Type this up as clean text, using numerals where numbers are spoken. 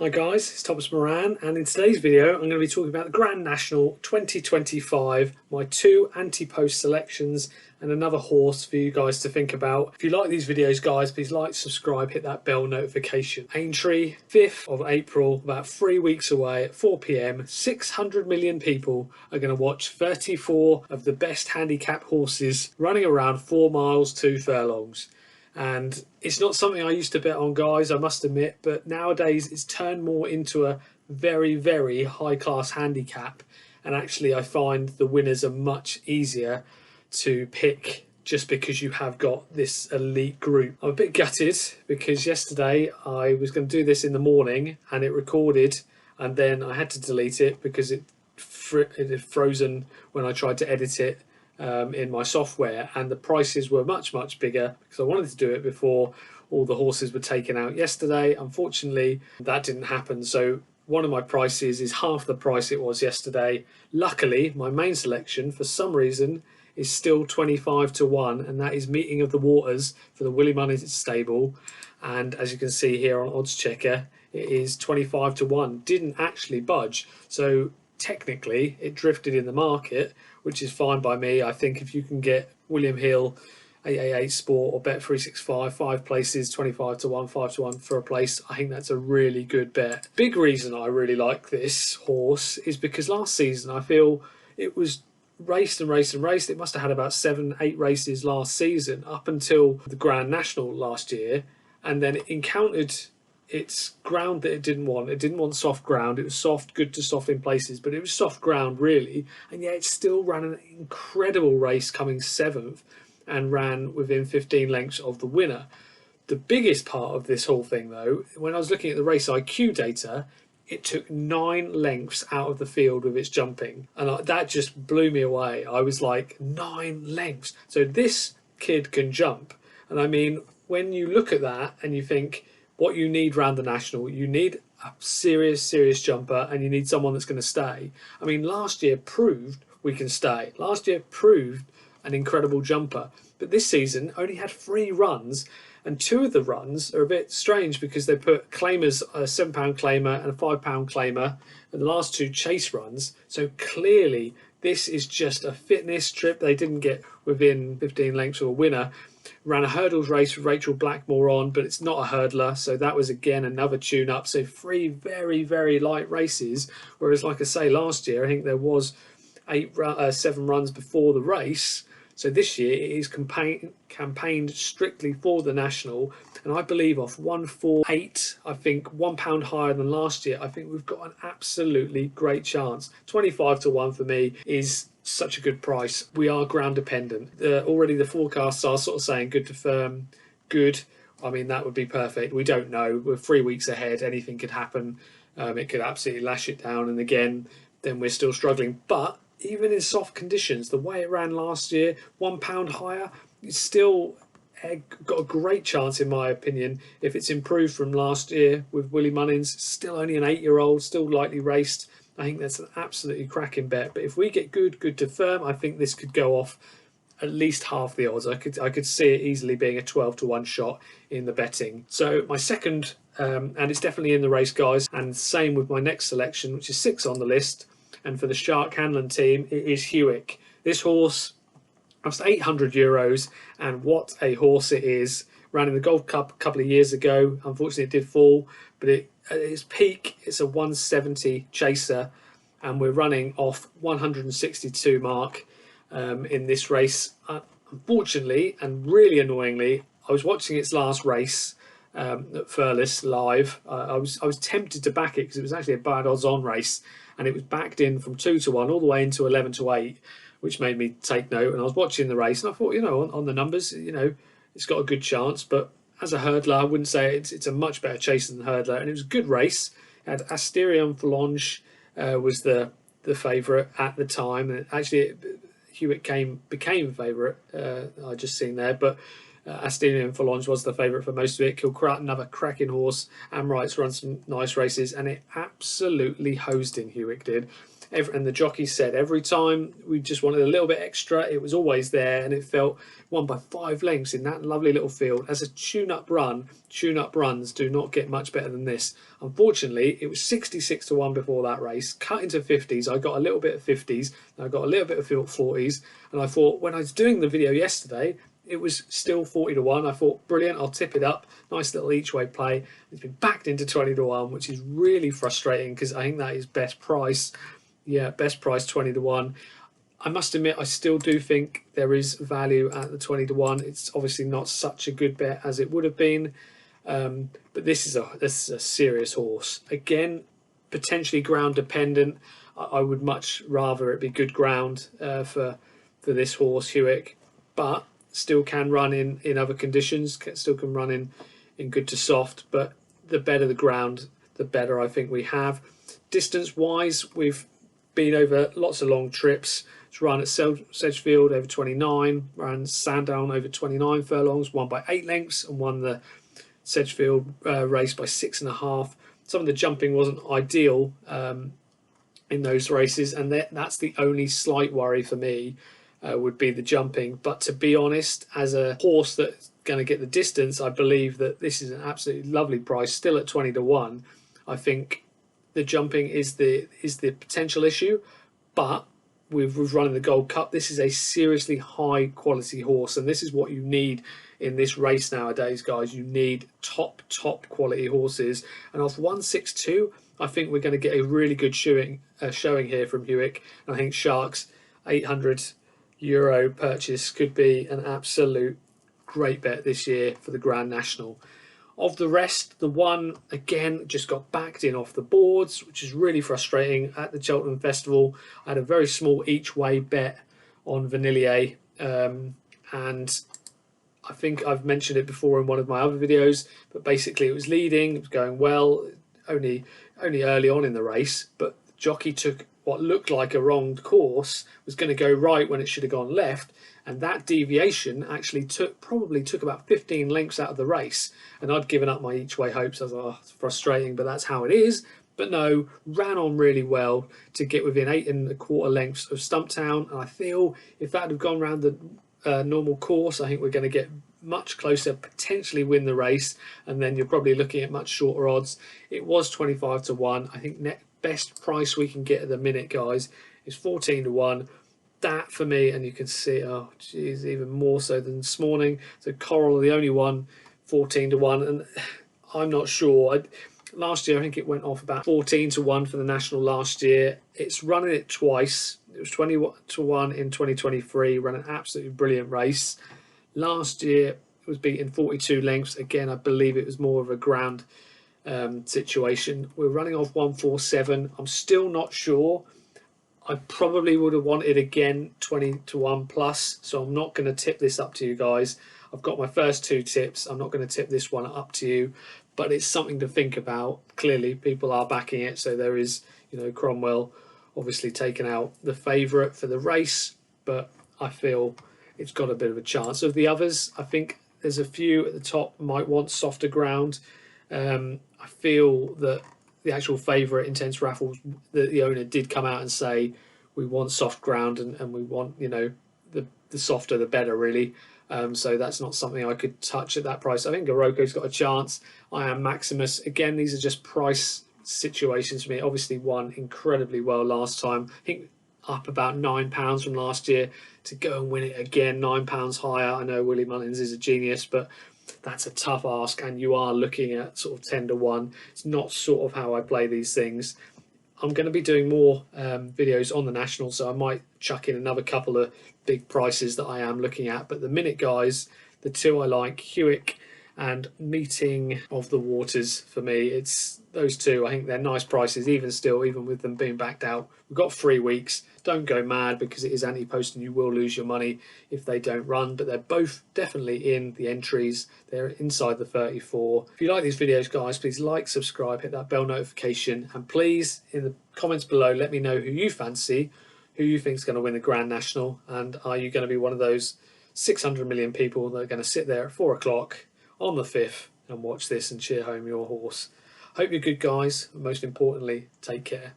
Hi guys, it's Thomas Moran, and in today's video I'm going to be talking about the Grand National 2025, my two anti-post selections and another horse for you guys to think about. If you like these videos guys, please like, subscribe, hit that bell notification. Aintree, 5th of April, about 3 weeks away at 4 p.m, 600 million people are going to watch 34 of the best handicap horses running around 4 miles 2 furlongs. And it's not something I used to bet on, guys, I must admit, but nowadays it's turned more into a very, very high class handicap, and actually I find the winners are much easier to pick just because you have got this elite group. I'm a bit gutted because yesterday I was going to do this in the morning and it recorded, and then I had to delete it because it had frozen when I tried to edit it in my software, and the prices were much bigger because I wanted to do it before all the horses were taken out yesterday. Unfortunately that didn't happen, so one of my prices is half the price it was yesterday. Luckily my main selection for some reason is still 25 to 1, and that is Meeting of the Waters for the Willie Mullins stable, and as you can see here on Odds Checker it is 25 to 1. Didn't actually budge, so technically it drifted in the market, which is fine by me. I think if you can get William Hill, 888 Sport or Bet365, 5 places, 25 to 1, 5 to 1 for a place, I think that's a really good bet. Big reason I really like this horse is because last season I feel it was raced and raced and raced. It must have had about 7-8 races last season up until the Grand National last year, and then it encountered its ground that it didn't want. It didn't want soft ground. It was soft, good to soft in places, but it was soft ground really, and yet it still ran an incredible race, coming 7th and ran within 15 lengths of the winner. The biggest part of this whole thing though, when I was looking at the race IQ data, it took 9 lengths out of the field with its jumping, and that just blew me away. I was like, 9 lengths, so this kid can jump. And I mean, when you look at that and you think what you need around the National, you need a serious jumper, and you need someone that's going to stay. I mean, last year proved we can stay. Last year proved an incredible jumper, but this season only had 3 runs, and 2 of the runs are a bit strange because they put claimers, a £7 claimer and a £5 claimer, and the last 2 chase runs. So clearly this is just a fitness trip. They didn't get within 15 lengths of a winner. Ran a hurdles race with Rachel Blackmore on, but it's not a hurdler, so that was again another tune up. So 3 very light races, whereas like I say, last year I think there was 7 runs before the race. So this year it is campaigned strictly for the National, and I believe off 148, I think £1 higher than last year, I think we've got an absolutely great chance. 25 to 1 for me is such a good price. We are ground dependent. Already the forecasts are sort of saying good to firm, good. I mean, that would be perfect. We don't know. We're 3 weeks ahead. Anything could happen. It could absolutely lash it down, and again, then we're still struggling. But even in soft conditions, the way it ran last year, £1 higher, it's still got a great chance, in my opinion, if it's improved from last year with Willie Mullins. Still only an 8-year-old, still lightly raced. I think that's an absolutely cracking bet. But if we get good to firm, I think this could go off at least half the odds. I could see it easily being a 12 to 1 shot in the betting. So my second, and it's definitely in the race, guys, and same with my next selection, which is 6 on the list. And for the Shark Hanlon team, it is Hewick. This horse cost €800, and what a horse it is. Ran in the Gold Cup a couple of years ago. Unfortunately, it did fall, but at its peak, it's a 170 chaser, and we're running off 162 mark in this race. Unfortunately, and really annoyingly, I was watching its last race at Furless live. I was tempted to back it because it was actually a bad odds on race, and it was backed in from 2 to 1 all the way into 11 to 8, which made me take note. And I was watching the race and I thought, on the numbers, it's got a good chance, but as a hurdler, I wouldn't say it's a much better chaser than hurdler. And it was a good race. It had Asterion Forlange was the favourite at the time, and actually Hewick became favourite. I just seen there, but Asterion Forlange was the favourite for most of it. Kilcrat, another cracking horse. Amright's run some nice races, and it absolutely hosed in, Hewick did. and the jockey said every time we just wanted a little bit extra, it was always there, and it felt won by 5 lengths in that lovely little field. As a tune-up runs do not get much better than this. Unfortunately, it was 66 to 1 before that race, cut into 50s. I got a little bit of 50s, and I got a little bit of 40s, and I thought when I was doing the video yesterday, it was still 40 to 1. I thought, brilliant, I'll tip it up. Nice little each way play. It's been backed into 20 to 1, which is really frustrating because I think that is best price. Yeah, best price 20 to 1. I must admit, I still do think there is value at the 20 to 1. It's obviously not such a good bet as it would have been. But this is a serious horse. Again, potentially ground dependent. I would much rather it be good ground for this horse, Hewick. But still can run in other conditions, still can run in good to soft, but the better the ground, the better I think we have. Distance wise, we've been over lots of long trips. It's run at Sedgefield over 29, ran Sandown over 29 furlongs, won by 8 lengths, and won the Sedgefield race by 6.5. Some of the jumping wasn't ideal in those races, and that's the only slight worry for me. Would be the jumping. But to be honest, as a horse that's going to get the distance, I believe that this is an absolutely lovely price, still at 20 to 1. I think the jumping is the potential issue, but with running the Gold Cup, this is a seriously high quality horse, and this is what you need in this race nowadays, guys. You need top quality horses, and off 162, I think we're going to get a really good showing here from Hewick. And I think Shark's 800 euro purchase could be an absolute great bet this year for the Grand National. Of the rest, the one again just got backed in off the boards, which is really frustrating. At the Cheltenham Festival, I had a very small each way bet on Vanillier, and I think I've mentioned it before in one of my other videos, but basically it was leading, it was going well, only early on in the race, but the jockey took what looked like a wrong course, was going to go right when it should have gone left, and that deviation actually probably took about 15 lengths out of the race, and I'd given up my each way hopes. I was like, oh, it's frustrating, but that's how it is. But no, ran on really well to get within 8.25 lengths of Stumptown, and I feel if that had gone around the normal course, I think we're going to get much closer, potentially win the race, and then you're probably looking at much shorter odds. It was 25 to 1. I think best price we can get at the minute, guys, is 14 to 1. That for me, and you can see, oh geez, even more so than this morning. So Coral, the only one, 14 to 1, and I'm not sure. Last year I think it went off about 14 to 1 for the National last year. It's running it twice. It was 20 to 1 in 2023, ran an absolutely brilliant race. Last year it was beaten 42 lengths. Again, I believe it was more of a ground situation. We're running off 147. I'm still not sure. I probably would have wanted again 20 to 1 plus, so I'm not going to tip this up to you guys. I've got my first 2 tips. I'm not going to tip this one up to you, but it's something to think about. Clearly people are backing it, so there is, you know, Cromwell obviously taken out the favourite for the race, but I feel it's got a bit of a chance. Of the others, I think there's a few at the top might want softer ground. I feel that the actual favourite, Intense Raffles, the owner did come out and say we want soft ground and we want, you know, the softer the better, really. So that's not something I could touch at that price. I think Garoko's got a chance. I am Maximus. Again, these are just price situations for me. Obviously won incredibly well last time. I think up about £9 from last year. To go and win it again, £9 higher. I know Willie Mullins is a genius, but that's a tough ask, and you are looking at sort of 10 to 1. It's not sort of how I play these things. I'm going to be doing more videos on the National, so I might chuck in another couple of big prices that I am looking at. But the minute, guys, the 2 I like, Hewick and Meeting of the Waters, for me, it's those 2. I think they're nice prices, even still, even with them being backed out. We've got 3 weeks. Don't go mad, because it is anti-post and you will lose your money if they don't run, but they're both definitely in the entries. They're inside the 34. If you like these videos, guys, please like, subscribe, hit that bell notification, and please in the comments below let me know who you fancy, who you think is going to win the Grand National, and are you going to be one of those 600 million people that are going to sit there at 4 o'clock on the 5th and watch this and cheer home your horse. Hope you're good, guys, and most importantly, take care.